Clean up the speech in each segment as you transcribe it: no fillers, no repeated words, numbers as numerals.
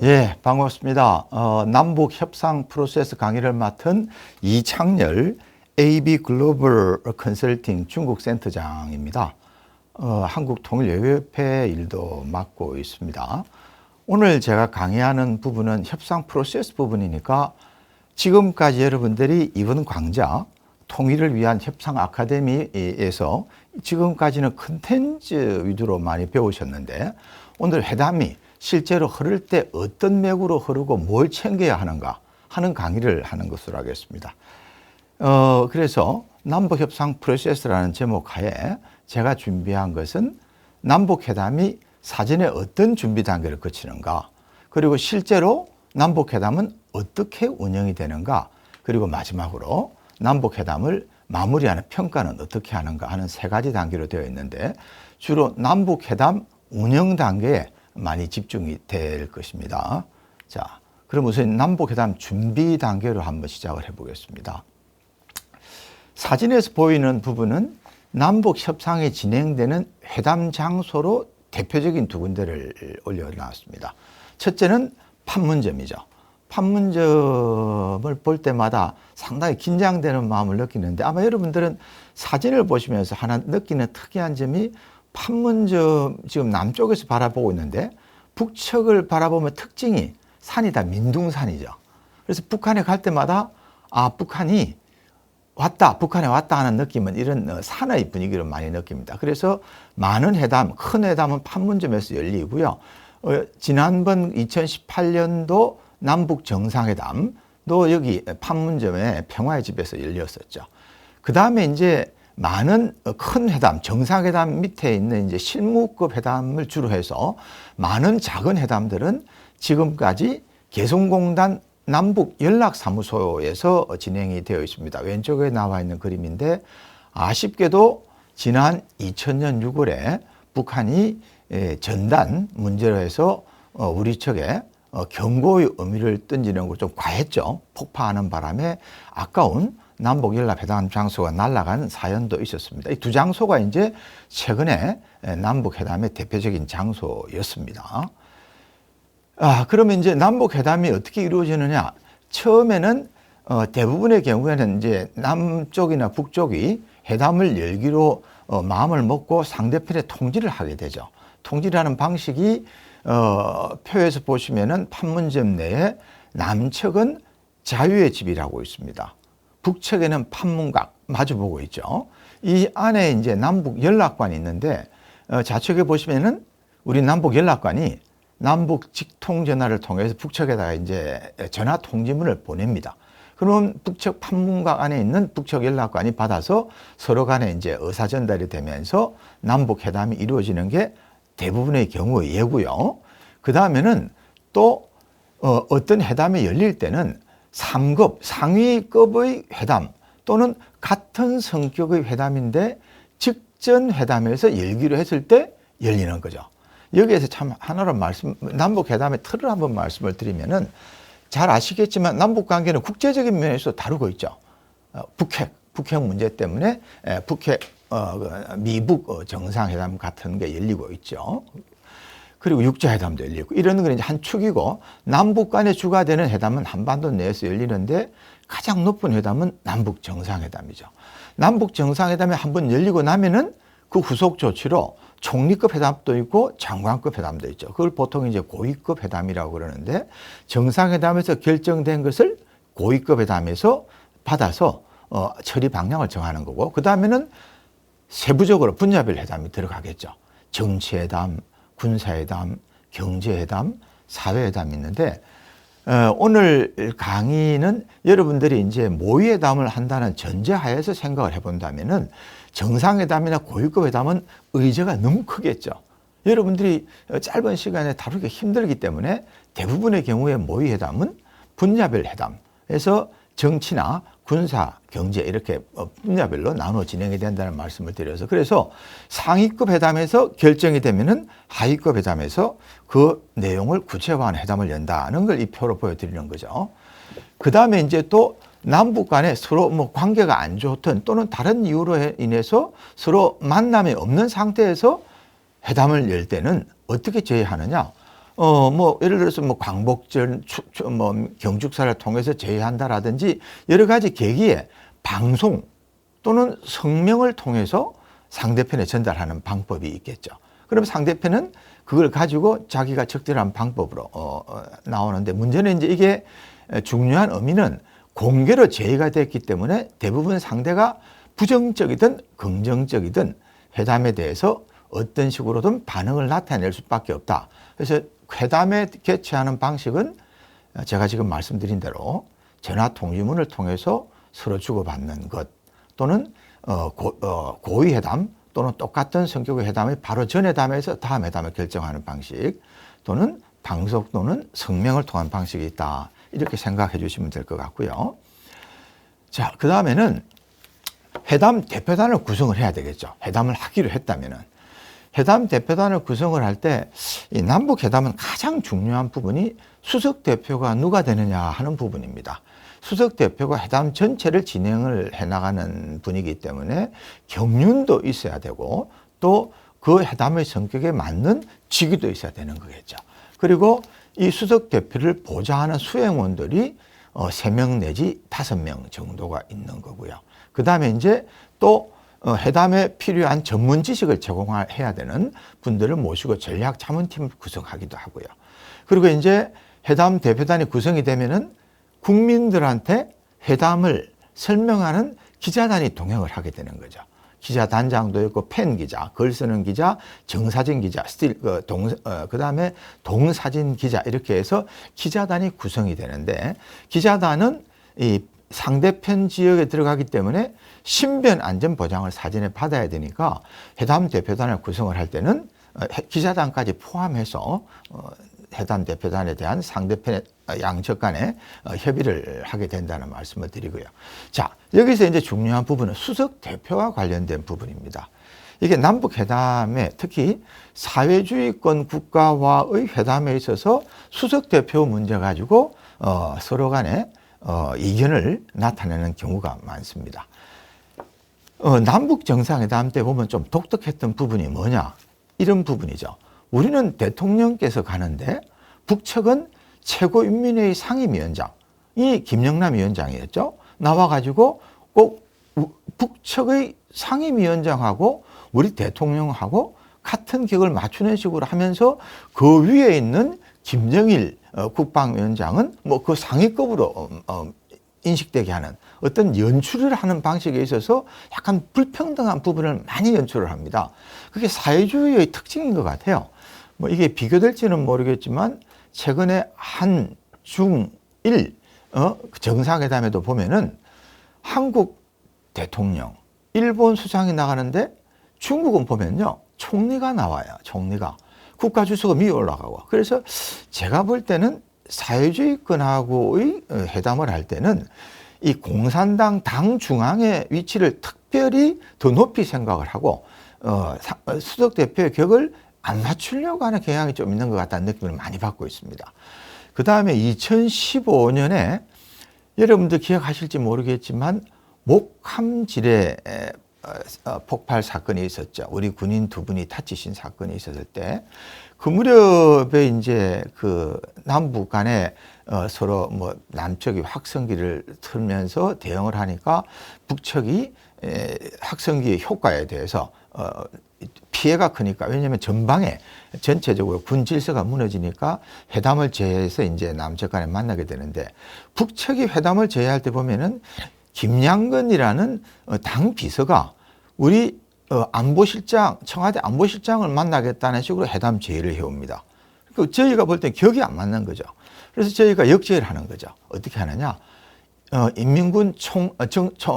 예, 반갑습니다. 남북 협상 프로세스 강의를 맡은 이창열 AB 글로벌 컨설팅 중국 센터장입니다. 한국통일외교협회 일도 맡고 있습니다. 오늘 제가 강의하는 부분은 협상 프로세스 부분이니까 지금까지 여러분들이 이번 강좌 통일을 위한 협상 아카데미에서 지금까지는 컨텐츠 위주로 많이 배우셨는데 오늘 회담이 실제로 흐를 때 어떤 맥으로 흐르고 뭘 챙겨야 하는가 하는 강의를 하는 것으로 하겠습니다. 그래서 남북협상 프로세스라는 제목 하에 제가 준비한 것은 남북회담이 사전에 어떤 준비 단계를 거치는가, 그리고 실제로 남북회담은 어떻게 운영이 되는가, 그리고 마지막으로 남북회담을 마무리하는 평가는 어떻게 하는가 하는 세 가지 단계로 되어 있는데 주로 남북회담 운영 단계에 많이 집중이 될 것입니다. 자, 그럼 우선 남북회담 준비 단계로 한번 시작을 해보겠습니다. 사진에서 보이는 부분은 남북 협상이 진행되는 회담 장소로 대표적인 두 군데를 올려놨습니다. 첫째는 판문점이죠. 판문점을 볼 때마다 상당히 긴장되는 마음을 느끼는데 아마 여러분들은 사진을 보시면서 하나 느끼는 특이한 점이 판문점 지금 남쪽에서 바라보고 있는데 북측을 바라보면 특징이 산이 다 민둥산이죠. 그래서 북한에 갈 때마다 북한에 왔다 하는 느낌은 이런 산의 분위기를 많이 느낍니다. 그래서 많은 회담, 큰 회담은 판문점에서 열리고요. 지난번 2018년도 남북 정상회담도 여기 판문점의 평화의 집에서 열렸었죠. 그 다음에 이제 많은 큰 회담, 정상회담 밑에 있는 이제 실무급 회담을 주로 해서 많은 작은 회담들은 지금까지 개성공단 남북연락사무소에서 진행이 되어 있습니다. 왼쪽에 나와 있는 그림인데 아쉽게도 지난 2000년 6월에 북한이 전단 문제로 해서 우리 측에 경고의 의미를 던지는 걸 좀 과했죠. 폭파하는 바람에 아까운 남북연락회담 장소가 날아간 사연도 있었습니다. 이 두 장소가 이제 최근에 남북회담의 대표적인 장소였습니다. 그러면 이제 남북회담이 어떻게 이루어지느냐? 처음에는 대부분의 경우에는 이제 남쪽이나 북쪽이 회담을 열기로 마음을 먹고 상대편에 통지를 하게 되죠. 통지라는 방식이 표에서 보시면은 판문점 내에 남측은 자유의 집이라고 있습니다. 북측에는 판문각 마주보고 있죠. 이 안에 이제 남북 연락관이 있는데 좌측에 보시면은 우리 남북 연락관이 남북 직통 전화를 통해서 북측에다가 이제 전화 통지문을 보냅니다. 그러면 북측 판문각 안에 있는 북측 연락관이 받아서 서로 간에 이제 의사 전달이 되면서 남북 회담이 이루어지는 게 대부분의 경우의 예고요. 그 다음에는 또 어떤 회담이 열릴 때는 3급, 상위급의 회담 또는 같은 성격의 회담인데 직전 회담에서 열기로 했을 때 열리는 거죠. 여기에서 참 하나로 남북 회담의 틀을 한번 말씀을 드리면은 잘 아시겠지만 남북 관계는 국제적인 면에서 다루고 있죠. 북핵 문제 때문에 미북 정상회담 같은 게 열리고 있죠. 그리고 육자회담도 열리고 이런 건 이제 한 축이고 남북 간에 주가 되는 회담은 한반도 내에서 열리는데 가장 높은 회담은 남북 정상회담이죠. 남북 정상회담이 한번 열리고 나면은 그 후속 조치로 총리급 회담도 있고 장관급 회담도 있죠. 그걸 보통 이제 고위급 회담이라고 그러는데 정상회담에서 결정된 것을 고위급 회담에서 받아서 처리 방향을 정하는 거고 그 다음에는 세부적으로 분야별 회담이 들어가겠죠. 정치회담, 군사회담, 경제회담, 사회회담이 있는데 오늘 강의는 여러분들이 이제 모의회담을 한다는 전제하에서 생각을 해본다면은 정상회담이나 고위급 회담은 의제가 너무 크겠죠. 여러분들이 짧은 시간에 다루기 힘들기 때문에 대부분의 경우에 모의회담은 분야별 회담에서 정치나 군사, 경제 이렇게 분야별로 나눠 진행이 된다는 말씀을 드려서 그래서 상위급 회담에서 결정이 되면은 하위급 회담에서 그 내용을 구체화한 회담을 연다는 걸 이 표로 보여드리는 거죠. 그 다음에 이제 또 남북 간에 서로 관계가 안 좋든 또는 다른 이유로 인해서 서로 만남이 없는 상태에서 회담을 열 때는 어떻게 제의하느냐? 뭐 예를 들어서 뭐 광복절, 뭐 경축사를 통해서 제의한다라든지 여러 가지 계기에 방송 또는 성명을 통해서 상대편에 전달하는 방법이 있겠죠. 그럼 상대편은 그걸 가지고 자기가 적절한 방법으로 나오는데, 문제는 이제 이게 중요한 의미는 공개로 제의가 됐기 때문에 대부분 상대가 부정적이든 긍정적이든 회담에 대해서 어떤 식으로든 반응을 나타낼 수밖에 없다. 그래서 회담에 개최하는 방식은 제가 지금 말씀드린 대로 전화 통지문을 통해서 서로 주고받는 것, 또는 고위 회담, 또는 똑같은 성격의 회담이 바로 전 회담에서 다음 회담을 결정하는 방식, 또는 방송 또는 성명을 통한 방식이 있다. 이렇게 생각해 주시면 될 것 같고요. 자, 그 다음에는 회담 대표단을 구성을 해야 되겠죠. 회담을 하기로 했다면은. 회담 대표단을 구성을 할 때 이 남북 회담은 가장 중요한 부분이 수석 대표가 누가 되느냐 하는 부분입니다. 수석 대표가 회담 전체를 진행을 해나가는 분이기 때문에 경륜도 있어야 되고, 또 그 회담의 성격에 맞는 직위도 있어야 되는 거겠죠. 그리고 이 수석 대표를 보좌하는 수행원들이 3명 내지 5명 정도가 있는 거고요. 그 다음에 이제 또 회담에 필요한 전문 지식을 제공해야 되는 분들을 모시고 전략 자문팀을 구성하기도 하고요. 그리고 이제 회담 대표단이 구성이 되면은 국민들한테 회담을 설명하는 기자단이 동행을 하게 되는 거죠. 기자단장도 있고 팬 기자, 글 쓰는 기자, 정사진 기자, 그다음에 동사진 기자, 이렇게 해서 기자단이 구성이 되는데, 기자단은 이 상대편 지역에 들어가기 때문에 신변 안전 보장을 사전에 받아야 되니까 회담 대표단을 구성을 할 때는 기자단까지 포함해서 회담 대표단에 대한 상대편의 양측 간에 협의를 하게 된다는 말씀을 드리고요. 자, 여기서 이제 중요한 부분은 수석 대표와 관련된 부분입니다. 이게 남북 회담에 특히 사회주의권 국가와의 회담에 있어서 수석 대표 문제 가지고 서로 간에 이견을 나타내는 경우가 많습니다. 남북 정상회담 때 보면 좀 독특했던 부분이 뭐냐, 이런 부분이죠. 우리는 대통령께서 가는데 북측은 최고인민회의 상임위원장이 김영남 위원장이었죠. 나와가지고 꼭 북측의 상임위원장하고 우리 대통령하고 같은 격을 맞추는 식으로 하면서 그 위에 있는 김정일 국방위원장은 뭐 그 상위급으로 인식되게 하는 어떤 연출을 하는 방식에 있어서 약간 불평등한 부분을 많이 연출을 합니다. 그게 사회주의의 특징인 것 같아요. 뭐 이게 비교될지는 모르겠지만 최근에 한, 중, 일 정상회담에도 보면은 한국 대통령, 일본 수상이 나가는데 중국은 보면요, 총리가 나와요. 총리가. 국가주석은 위에 올라가고. 그래서 제가 볼 때는 사회주의권하고의 회담을 할 때는 이 공산당 당 중앙의 위치를 특별히 더 높이 생각을 하고 수석 대표의 격을 안 맞추려고 하는 경향이 좀 있는 것 같다는 느낌을 많이 받고 있습니다. 그 다음에 2015년에 여러분들 기억하실지 모르겠지만 목함지뢰 폭발 사건이 있었죠. 우리 군인 2분이 다치신 사건이 있었을 때 그 무렵에 이제 그 남북 간에 서로 뭐 남측이 확성기를 틀면서 대응을 하니까 북측이 확성기의 효과에 대해서 피해가 크니까, 왜냐하면 전방에 전체적으로 군 질서가 무너지니까 회담을 제해서 이제 남측 간에 만나게 되는데, 북측이 회담을 제의할 때 보면은 김양근이라는 당 비서가 우리 안보실장, 청와대 안보실장을 만나겠다는 식으로 회담 제의를 해옵니다. 그러니까 저희가 볼 때 격이 안 맞는 거죠. 그래서 저희가 역제의를 하는 거죠. 어떻게 하느냐? 인민군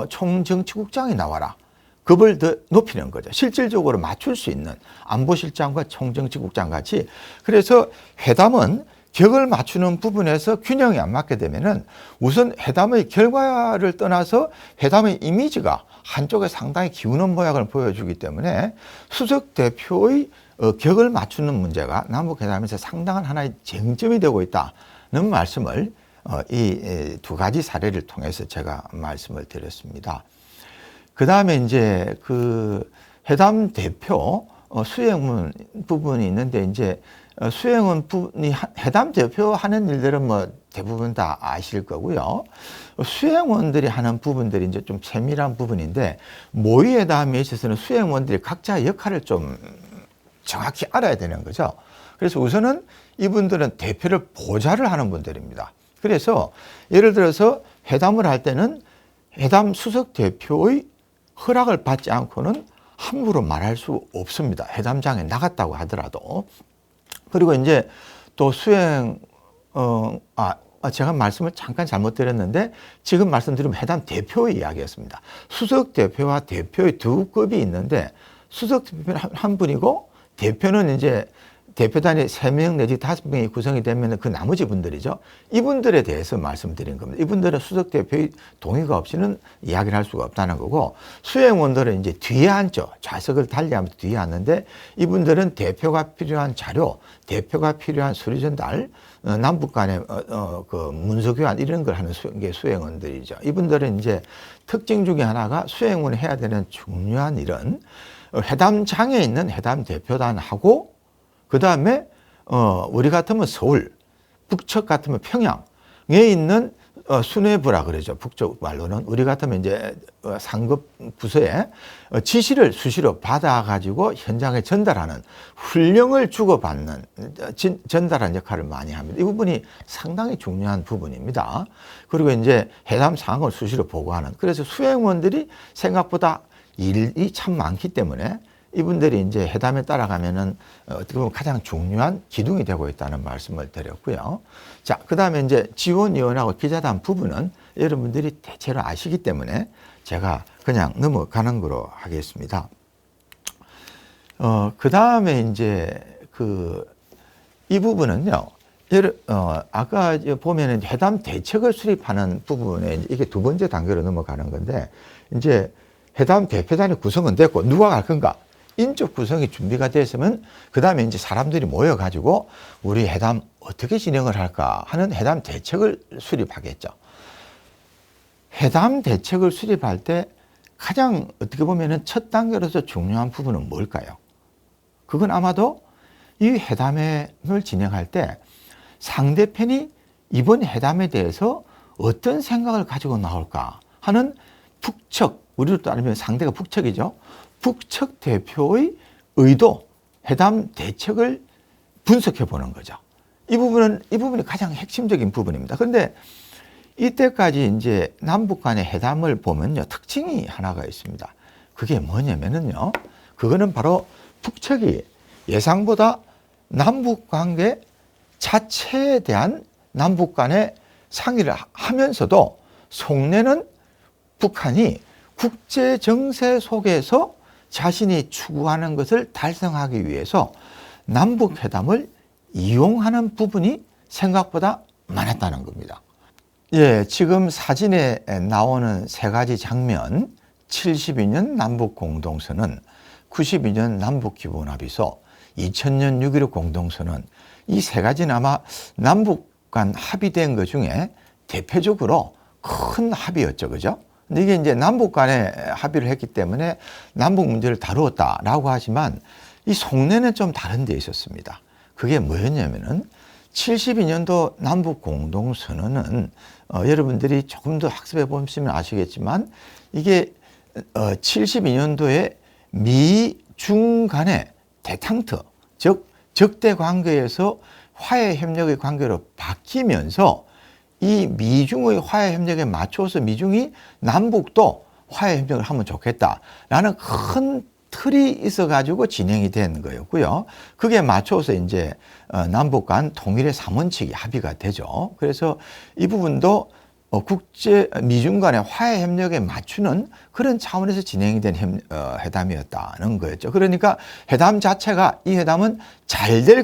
총정치국장이 나와라. 급을 더 높이는 거죠. 실질적으로 맞출 수 있는 안보실장과 총정치국장 같이. 그래서 회담은 격을 맞추는 부분에서 균형이 안 맞게 되면은 우선 회담의 결과를 떠나서 회담의 이미지가 한쪽에 상당히 기우는 모양을 보여주기 때문에 수석 대표의 격을 맞추는 문제가 남북 회담에서 상당한 하나의 쟁점이 되고 있다는 말씀을 이 2가지 사례를 통해서 제가 말씀을 드렸습니다. 그 다음에 이제 그 회담 대표 수행원 부분이 있는데 이제 수행원 부분이 회담 대표하는 일들은 뭐 대부분 다 아실 거고요. 수행원들이 하는 부분들이 이제 좀 세밀한 부분인데 모의회담에 있어서는 수행원들이 각자 역할을 좀 정확히 알아야 되는 거죠. 그래서 우선은 이분들은 대표를 보좌를 하는 분들입니다. 그래서 예를 들어서 회담을 할 때는 회담 수석 대표의 허락을 받지 않고는 함부로 말할 수 없습니다. 회담장에 나갔다고 하더라도. 그리고 이제 또 수행, 제가 말씀을 잠깐 잘못 드렸는데 지금 말씀드리면 회담 대표의 이야기였습니다. 수석 대표와 대표의 두 급이 있는데 수석 대표는 한 분이고 대표는 이제 대표단이 3명 내지 5명이 구성이 되면 그 나머지 분들이죠. 이분들에 대해서 말씀드린 겁니다. 이분들은 수석 대표의 동의가 없이는 이야기를 할 수가 없다는 거고 수행원들은 이제 뒤에 앉죠. 좌석을 달리하면서 뒤에 앉는데 이분들은 대표가 필요한 자료, 대표가 필요한 서류 전달, 남북 간의 그 문서 교환 이런 걸 하는 게 수행원들이죠. 이분들은 이제 특징 중에 하나가 수행원이 해야 되는 중요한 일은 회담장에 있는 회담 대표단하고 그 다음에 우리 같으면 서울, 북측 같으면 평양에 있는 수뇌부라 그러죠. 북쪽 말로는. 우리 같으면 이제 상급 부서에 지시를 수시로 받아가지고 현장에 전달하는 훈령을 주고받는 전달하는 역할을 많이 합니다. 이 부분이 상당히 중요한 부분입니다. 그리고 이제 해담 사항을 수시로 보고하는. 그래서 수행원들이 생각보다 일이 참 많기 때문에 이분들이 이제 회담에 따라가면은 어떻게 보면 가장 중요한 기둥이 되고 있다는 말씀을 드렸고요. 자, 그 다음에 이제 지원위원하고 기자단 부분은 여러분들이 대체로 아시기 때문에 제가 그냥 넘어가는 거로 하겠습니다. 그 다음에 이제 이 부분은요. 아까 보면은 회담 대책을 수립하는 부분에 이게 두 번째 단계로 넘어가는 건데 이제 회담 대표단이 구성은 됐고 누가 갈 건가? 인적 구성이 준비가 됐으면 그 다음에 이제 사람들이 모여가지고 우리 회담 어떻게 진행을 할까 하는 회담 대책을 수립하겠죠. 회담 대책을 수립할 때 가장 어떻게 보면은 첫 단계로서 중요한 부분은 뭘까요? 그건 아마도 이 회담을 진행할 때 상대편이 이번 회담에 대해서 어떤 생각을 가지고 나올까 하는 북측, 우리로 따르면 상대가 북측이죠. 북측 대표의 의도, 회담 대책을 분석해 보는 거죠. 이 부분이 가장 핵심적인 부분입니다. 그런데 이때까지 이제 남북 간의 회담을 보면요, 특징이 하나가 있습니다. 그게 뭐냐면은요, 그거는 바로 북측이 예상보다 남북 관계 자체에 대한 남북 간의 상의를 하면서도 속내는 북한이 국제 정세 속에서 자신이 추구하는 것을 달성하기 위해서 남북 회담을 이용하는 부분이 생각보다 많았다는 겁니다. 예, 지금 사진에 나오는 세 가지 장면, 72년 남북 공동선언, 92년 남북 기본 합의서, 2000년 6.15 공동선언, 이 세 가지는 아마 남북 간 합의된 것 중에 대표적으로 큰 합의였죠, 그죠? 근데 이게 이제 남북 간에 합의를 했기 때문에 남북 문제를 다루었다라고 하지만 이 속내는 좀 다른 데 있었습니다. 그게 뭐였냐면은 72년도 남북 공동선언은 여러분들이 조금 더 학습해 보시면 아시겠지만 이게 72년도에 미-중 간의 대탕트, 즉 적대 관계에서 화해 협력의 관계로 바뀌면서 이 미중의 화해 협력에 맞춰서 미중이 남북도 화해 협력을 하면 좋겠다라는 큰 틀이 있어가지고 진행이 된 거였고요. 그게 맞춰서 이제 남북 간 통일의 3원칙이 합의가 되죠. 그래서 이 부분도 미중 간의 화해 협력에 맞추는 그런 차원에서 진행이 된 회담이었다는 거였죠. 그러니까 회담 자체가 이 회담은 잘 될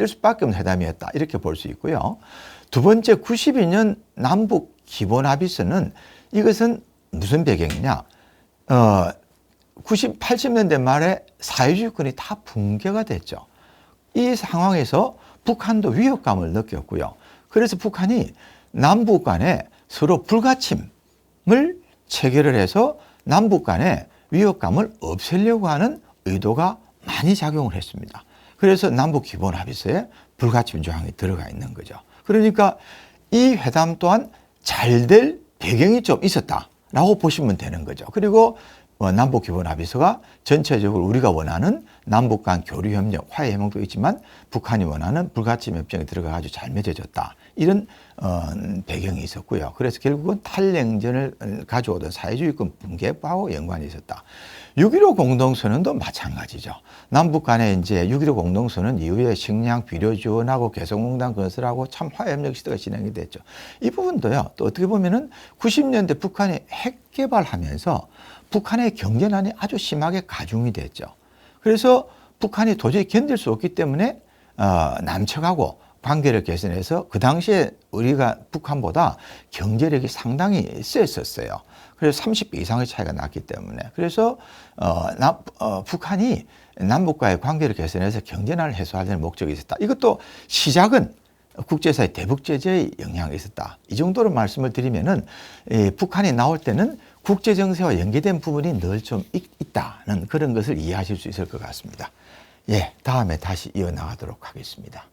수밖에 없는 회담이었다. 이렇게 볼 수 있고요. 두 번째 92년 남북 기본 합의서는 이것은 무슨 배경이냐? 80년대 말에 사회주의권이 다 붕괴가 됐죠. 이 상황에서 북한도 위협감을 느꼈고요. 그래서 북한이 남북 간에 서로 불가침을 체결을 해서 남북 간의 위협감을 없애려고 하는 의도가 많이 작용을 했습니다. 그래서 남북 기본 합의서에 불가침 조항이 들어가 있는 거죠. 그러니까 이 회담 또한 잘 될 배경이 좀 있었다라고 보시면 되는 거죠. 그리고 남북 기본 합의서가 전체적으로 우리가 원하는 남북 간 교류 협력, 화해 협력도 있지만 북한이 원하는 불가침 협정에 들어가가지고 잘 맺어졌다. 이런 배경이 있었고요. 그래서 결국은 탈냉전을 가져오던 사회주의권 붕괴하고 연관이 있었다. 6.15 공동선언도 마찬가지죠. 남북 간에 이제 6.15 공동선언 이후에 식량 비료 지원하고 개성공단 건설하고 참 화해협력 시대가 진행이 됐죠. 이 부분도요. 또 어떻게 보면은 90년대 북한이 핵 개발하면서 북한의 경제난이 아주 심하게 가중이 됐죠. 그래서 북한이 도저히 견딜 수 없기 때문에 남측하고 관계를 개선해서 그 당시에 우리가 북한보다 경제력이 상당히 셌었어요. 그래서 30배 이상의 차이가 났기 때문에. 그래서 북한이 남북과의 관계를 개선해서 경제난을 해소하려는 목적이 있었다. 이것도 시작은 국제사회 대북 제재의 영향이 있었다. 이 정도로 말씀을 드리면은 북한이 나올 때는 국제 정세와 연계된 부분이 늘 좀 있다는 그런 것을 이해하실 수 있을 것 같습니다. 예, 다음에 다시 이어나가도록 하겠습니다.